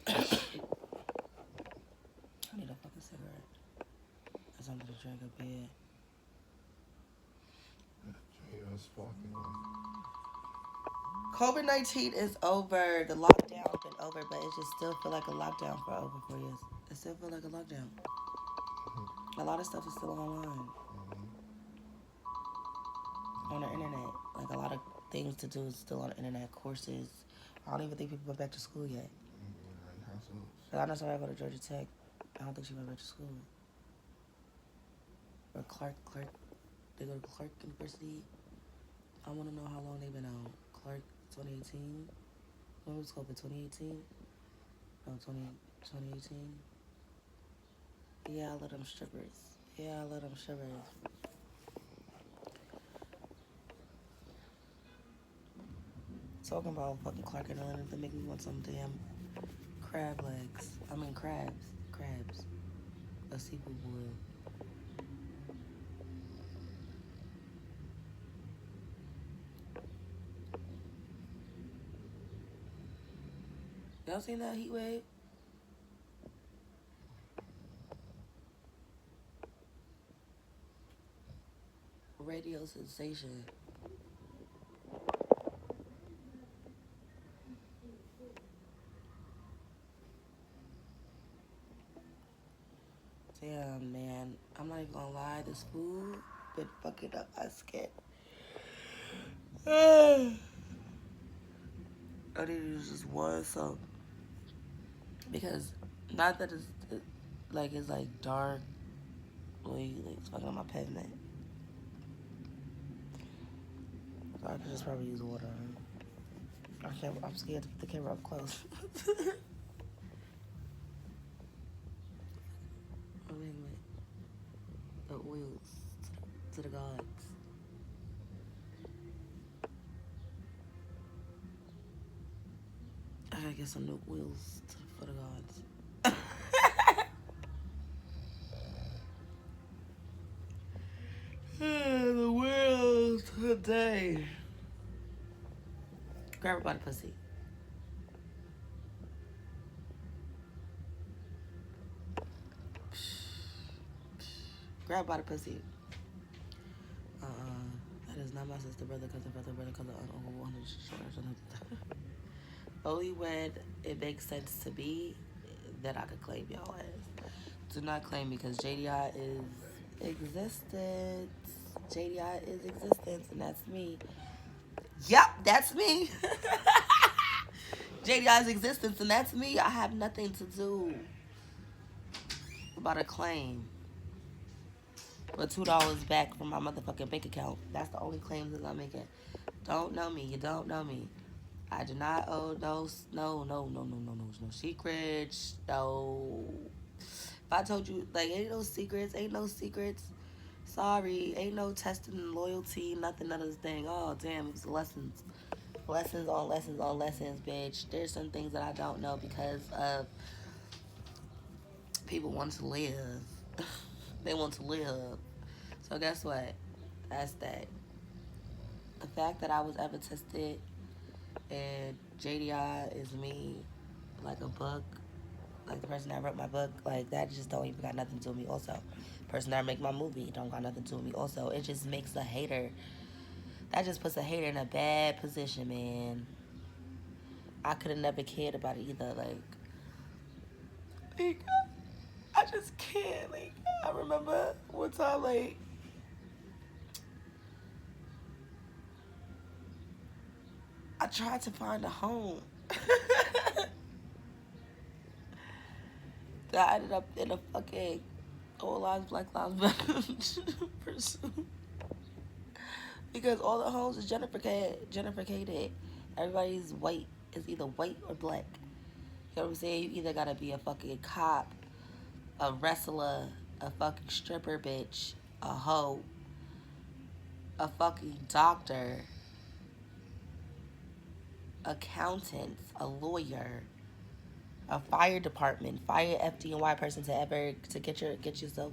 I need a fucking cigarette. Or something to drink a bit. COVID-19 is over. The lockdown's been over, but it just still feel like a lockdown for over 4 years. It still feel like a lockdown. A lot of stuff is still online. On the internet. Like a lot of things to do is still on the internet. Courses. I don't even think people went back to school yet. But I know somebody go to Georgia Tech. I don't think she went back to school. Or Clark. They go to Clark University. I want to know how long they've been out. Clark 2018. When was COVID? 2018? No, 2018. Yeah, I love them strippers. Yeah, I love them strippers. Talking about fucking Clark and Atlanta, they make me want some damn crab legs. I mean crabs. Crabs. A seafood boil. Y'all seen that heat wave? Radio sensation. Damn, man. I'm not even gonna lie. This food been fucking up my skin. I need to use just one soap. Because, not that it's like dark. Like, it's fucking on my pavement. So I could just probably use water. I'm scared to put the camera up close. Wait. The oils to the gods. I gotta get some new oils for the gods. The wheels today. Grab her by the pussy. Grab her by the pussy. That is not my sister, brother, cousin, uncle. Only when it makes sense to me that I could claim y'all as. Do not claim me because JDI is existence. JDI is existence, and that's me. Yep, that's me. JDI's existence, and that's me. I have nothing to do about a claim. But $2 back from my motherfucking bank account. That's the only claims that I'm making. Don't know me. You don't know me. I do not owe no secrets. No. If I told you, like, ain't no secrets. Sorry, ain't no testing loyalty, nothing of this thing. Oh, damn, it was lessons. Lessons on lessons on lessons, bitch. There's some things that I don't know because of people want to live. They want to live. So guess what? That's that. The fact that I was ever tested and JDI is me, like a book, like the person that wrote my book, like that just don't even got nothing to do with me also. The person that make my movie don't got nothing to do with me also. It just makes a hater, that just puts a hater in a bad position, man. I could have never cared about it either, like I just can't, like, I remember one time, like, I tried to find a home. That I ended up in a fucking All Lives Black Lives Matter pursuit. Because all the homes is gentrificated. Everybody's white. It's either white or black. You know what I'm saying? You either gotta be a fucking cop, a wrestler, a fucking stripper bitch, a hoe, a fucking doctor, accountant, a lawyer, a fire department, fire FD&Y person to get yourself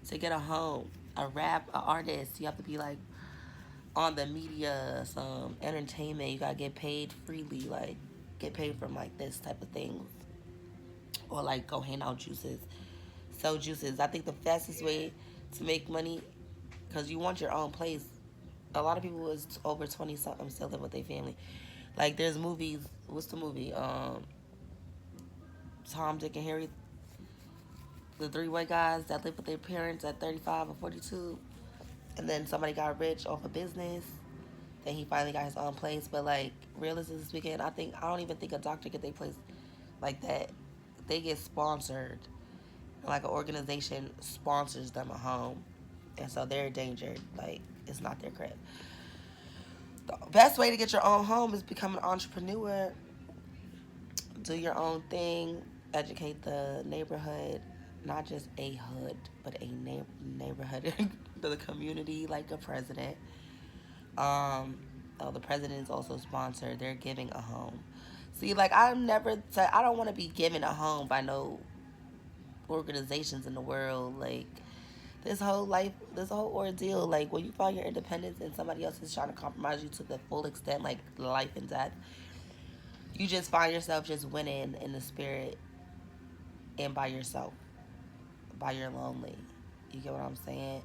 to get a home, a rap, a artist. You have to be like on the media, some entertainment. You gotta get paid freely, like get paid from like this type of things. or like go hand out juices, sell juices. I think the fastest way to make money, because you want your own place. A lot of people is over 20 something still live with their family. Like there's movies. What's the movie? Tom, Dick, and Harry, the three white guys that lived with their parents at 35 or 42, and then somebody got rich off a business. Then he finally got his own place. But like realistically speaking, I don't even think a doctor get their place like that. They get sponsored. Like an organization sponsors them a home, and so they're endangered. Like it's not their crib. The best way to get your own home is become an entrepreneur. Do your own thing. Educate the neighborhood, not just a hood, but a neighborhood, the community, like a president. Um, oh, the president is also sponsored. They're giving a home. See, like I don't want to be given a home by no organizations in the world. Like this whole ordeal. Like when you find your independence and somebody else is trying to compromise you to the full extent, like life and death, you just find yourself just winning in the spirit and by yourself, by your lonely. You get what I'm saying?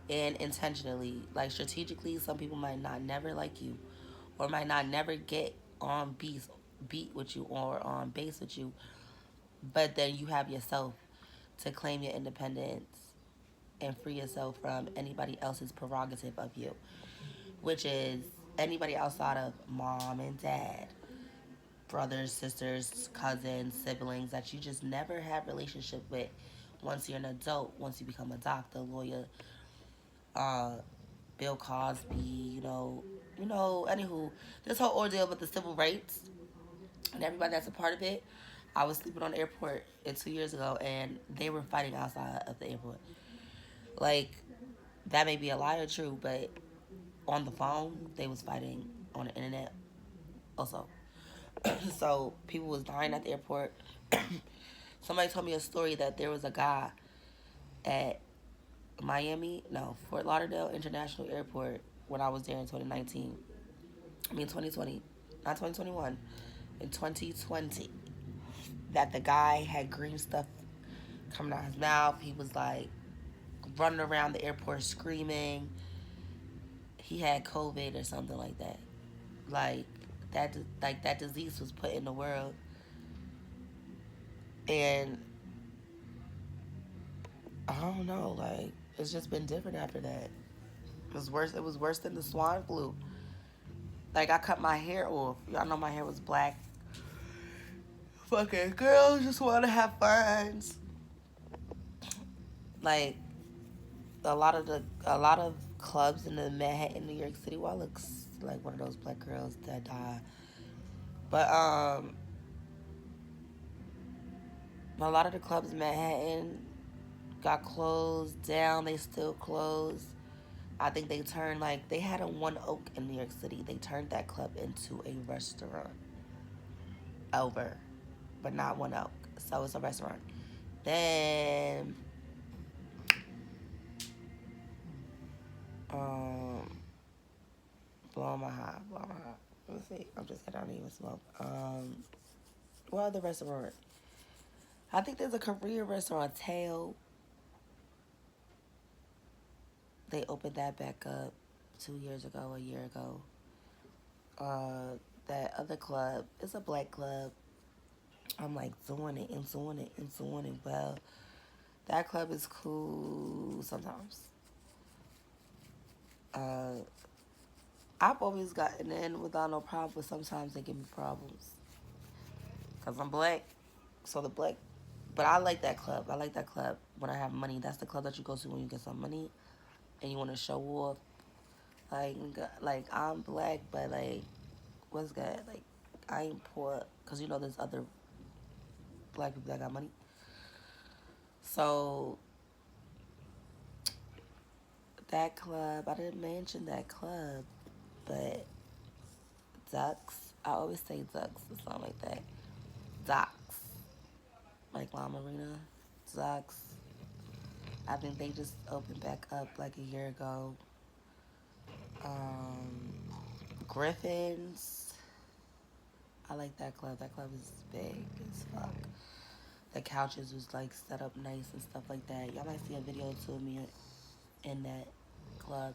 And intentionally, like strategically, some people might not never like you, or might not never get on beat with you or on base with you, but then you have yourself to claim your independence and free yourself from anybody else's prerogative of you, which is anybody outside of mom and dad, brothers, sisters, cousins, siblings that you just never have relationship with once you're an adult, once you become a doctor, lawyer, uh, Bill Cosby, anywho, this whole ordeal with the civil rights and everybody that's a part of it. I was sleeping on the airport 2 years ago, and they were fighting outside of the airport. Like that may be a lie or true, but on the phone they was fighting on the internet also. So people was dying at the airport. Somebody told me a story that there was a guy at Fort Lauderdale International Airport when I was there in 2019. I mean 2020, not 2021, in 2020. That the guy had green stuff coming out his mouth. He was like running around the airport screaming. He had COVID or something like that. Like that disease was put in the world, and I don't know. Like it's just been different after that. It was worse. It was worse than the swine flu. Like I cut my hair off. Y'all know my hair was black. Fucking girls just want to have fun. Like a lot of clubs in the Manhattan, New York City. Well, I look like one of those black girls that die. But a lot of the clubs in Manhattan got closed down. They still closed. I think they turned they had a One Oak in New York City. They turned that club into a restaurant. Over, but not One Oak. So it's a restaurant. Then um blowing my high. Let's see. I'm just I don't even smoke. What other restaurant? I think there's a Korean restaurant, Tail. They opened that back up 2 years ago, a year ago. That other club is a black club. I'm like doing it and doing it and doing it. Well, that club is cool sometimes. Uh, I've always gotten in without no problem, but sometimes they give me problems. Because I'm black. So the black. But I like that club. I like that club when I have money. That's the club that you go to when you get some money and you want to show off. Like I'm black, but like, what's good? Like, I ain't poor. Because there's other black people that got money. So that club, I didn't mention that club, but Ducks, I always say Ducks or something like that. Ducks, like La Marina, Ducks. I think they just opened back up like a year ago. Um, Griffins, I like that club. That club is big as fuck. The couches was like set up nice and stuff like that. Y'all might see a video to me in that club.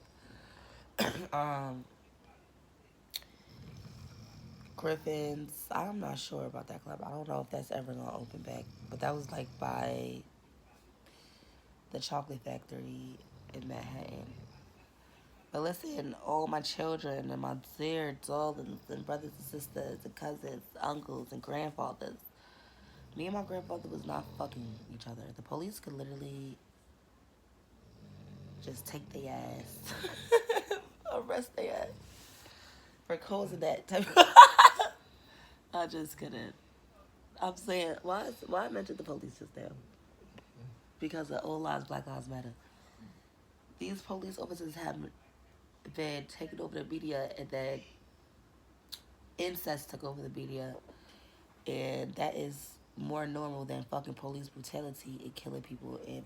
um, Griffin's. I'm not sure about that club. I don't know if that's ever gonna open back. But that was like by the chocolate factory in Manhattan. But listen, all my children and my dear darlings and brothers and sisters and cousins, uncles and grandfathers. Me and my grandfather was not fucking each other. The police could literally just take their ass, arrest their ass for causing that type. I just couldn't. I'm saying why I mentioned the police just now because of All Lives Black Lives Matter. These police officers have been taking over the media, and then incest took over the media, and that is more normal than fucking police brutality and killing people. And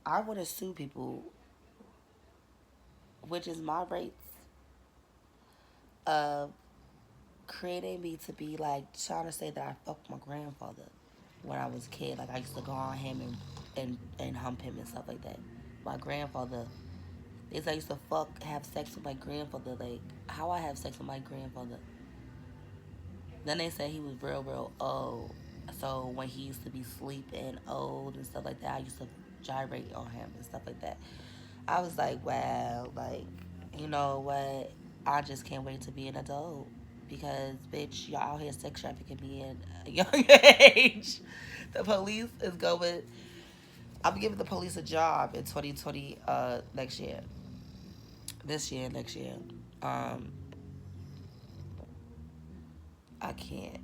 I want to sue people, which is my rights of creating me to be like trying to say that I fucked my grandfather when I was a kid. Like I used to go on him and hump him and stuff like that. My grandfather, they say I used to have sex with my grandfather. Like how I have sex with my grandfather. Then they said he was real old. So when he used to be sleeping old and stuff like that, I used to gyrate on him and stuff like that. I was like, wow, like, you know what? I just can't wait to be an adult. Because, bitch, y'all out here sex trafficking me at a young age. The police is going. I'm giving the police a job in 2020 next year. This year, next year. Um, I can't.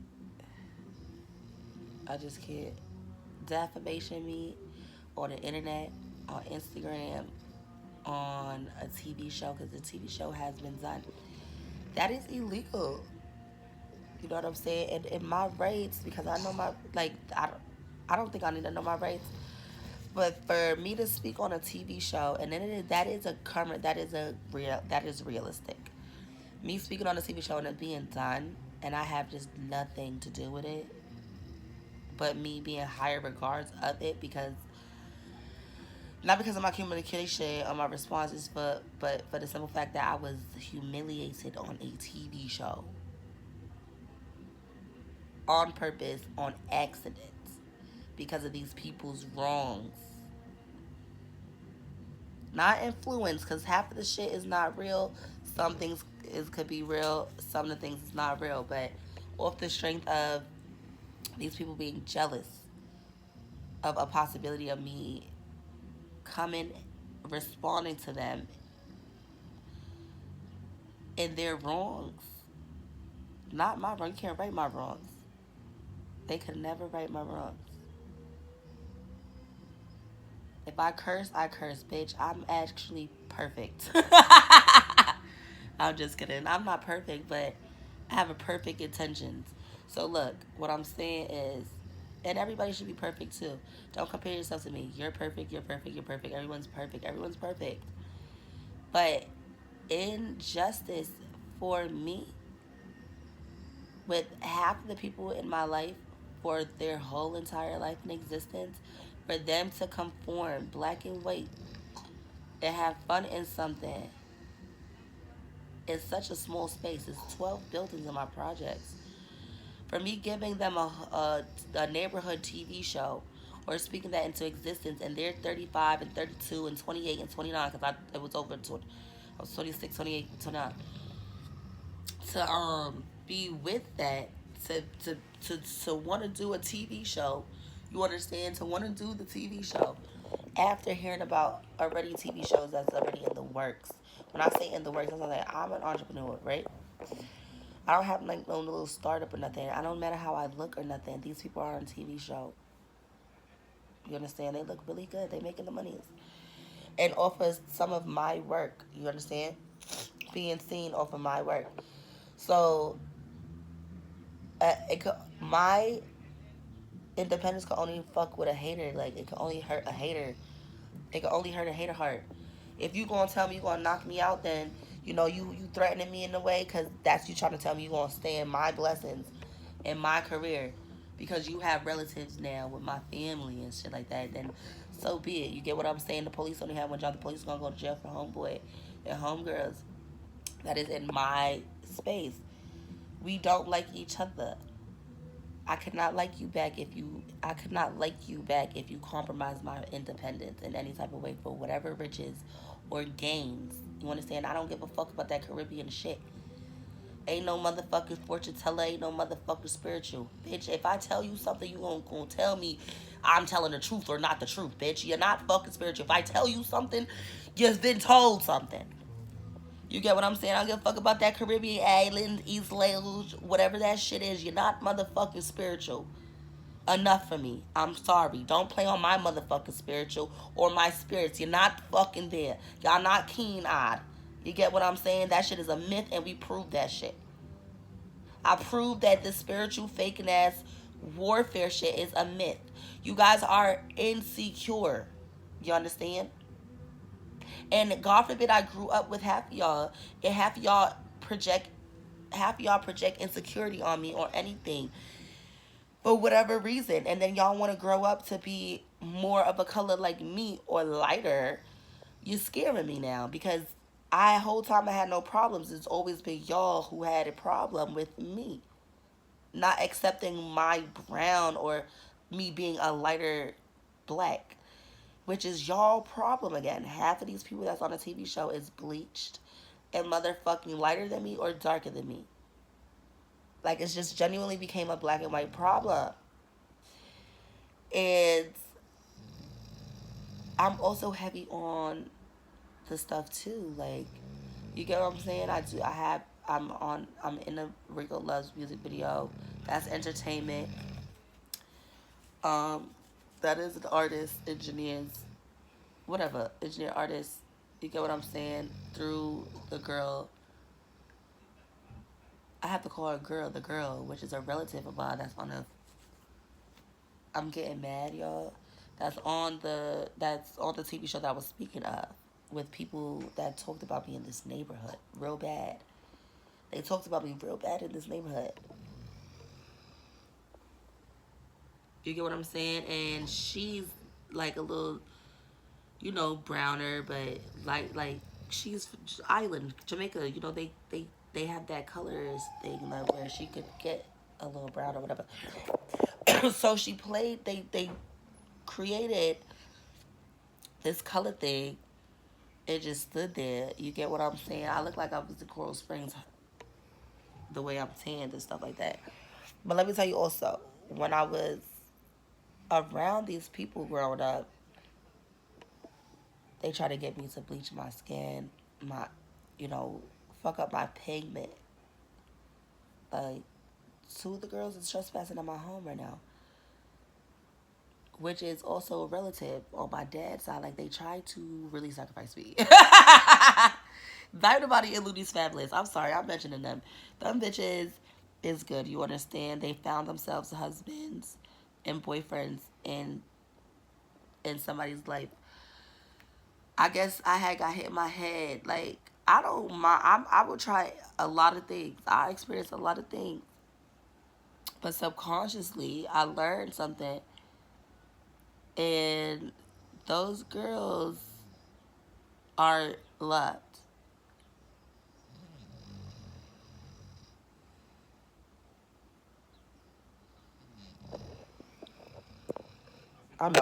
I just can't. Defamation me on the internet, on Instagram, on a TV show, because the TV show has been done. That is illegal. You know what I'm saying? And my rights, because I know I don't think I need to know my rights. But for me to speak on a TV show, and then that is a current, that is realistic. Me speaking on a TV show and it being done, and I have just nothing to do with it, but me being higher regards of it because not because of my communication or my responses, but for the simple fact that I was humiliated on a TV show on purpose, on accident, because of these people's wrongs. Not influence, because half of the shit is not real. Some things could be real. Some of the things is not real. But off the strength of these people being jealous of a possibility of me coming, responding to them in their wrongs. Not my wrong. You can't right my wrongs. They could never right my wrongs. If I curse, I curse, bitch. I'm actually perfect. I'm just kidding. I'm not perfect, but I have a perfect intentions. So look, what I'm saying is, and everybody should be perfect too. Don't compare yourself to me. You're perfect, you're perfect, you're perfect. Everyone's perfect, everyone's perfect. But injustice for me, with half of the people in my life for their whole entire life in existence, for them to conform black and white and have fun in something in such a small space. It's 12 buildings in my projects. For me giving them a neighborhood TV show or speaking that into existence, and they're 35 and 32 and 28 and 29, because it was over 20, I was 26, 28, 29, to be with that, to want to do a TV show, you understand, to want to do the TV show after hearing about already TV shows that's already in the works. When I say in the works, I'm like, I'm an entrepreneur, right? I don't have like no little startup or nothing. I don't matter how I look or nothing. These people are on TV show. You understand? They look really good. They making the monies. And off of some of my work, you understand? Being seen off of my work. So my independence can only fuck with a hater. Like it can only hurt a hater. It can only hurt a hater heart. If you gonna tell me you gonna knock me out, then you know you threatening me in a way, because that's you trying to tell me you gonna stay in my blessings, in my career. because you have relatives now with my family and shit like that, then so be it. You get what I'm saying? The police only have one job. The police gonna go to jail for homeboy and homegirls that is in my space. We don't like each other. I could not like you back if you I could not like you back if you compromise my independence in any type of way for whatever riches or gains. You understand? I don't give a fuck about that Caribbean shit. Ain't no motherfucking fortune teller, ain't no motherfucking spiritual. Bitch, if I tell you something, you gonna tell me I'm telling the truth or not the truth, bitch. You're not fucking spiritual. If I tell you something, you've been told something. You get what I'm saying? I don't give a fuck about that Caribbean island, East Lage, whatever that shit is. You're not motherfucking spiritual. Enough for me. I'm sorry. Don't play on my motherfucking spiritual or my spirits. You're not fucking there. Y'all not keen-eyed. You get what I'm saying? That shit is a myth and we proved that shit. I proved that this spiritual faking ass warfare shit is a myth. You guys are insecure. You understand? And God forbid I grew up with half of y'all and half of y'all project insecurity on me or anything for whatever reason. And then y'all want to grow up to be more of a color like me or lighter. You're scaring me now because whole time I had no problems. It's always been y'all who had a problem with me not accepting my brown or me being a lighter black, which is y'all problem again. Half of these people that's on a TV show is bleached and motherfucking lighter than me or darker than me. Like, it's just genuinely became a black and white problem. And I'm also heavy on the stuff too. Like, you get what I'm saying? I'm in a Rico Loves music video. That's entertainment. Um, that is an artist, engineers, whatever, engineer, artist. You get what I'm saying? Through the girl. I have to call her girl, the girl, which is a relative of mine that's on a. I'm getting mad, y'all. That's on the TV show that I was speaking of with people that talked about me in this neighborhood real bad. They talked about me real bad in this neighborhood. You get what I'm saying? And she's like a little, browner, but like she's island Jamaica. They have that colors thing like where she could get a little brown or whatever. So she played. They created this color thing. It just stood there. You get what I'm saying? I look like I was in Coral Springs, the way I'm tanned and stuff like that. But let me tell you also, when I was around these people growing up, they try to get me to bleach my skin, my, you know, fuck up my pigment. Like, two of the girls is trespassing in my home right now, which is also a relative on my dad's side. Like, they tried to really sacrifice me. Not nobody in Looney's fabulous. I'm sorry, I'm mentioning them. Them bitches is good. You understand? They found themselves husbands and boyfriends in somebody's life. I guess I had got hit in my head. Like, I don't mind. I would try a lot of things. I experienced a lot of things. But subconsciously, I learned something. And those girls are loved. I'm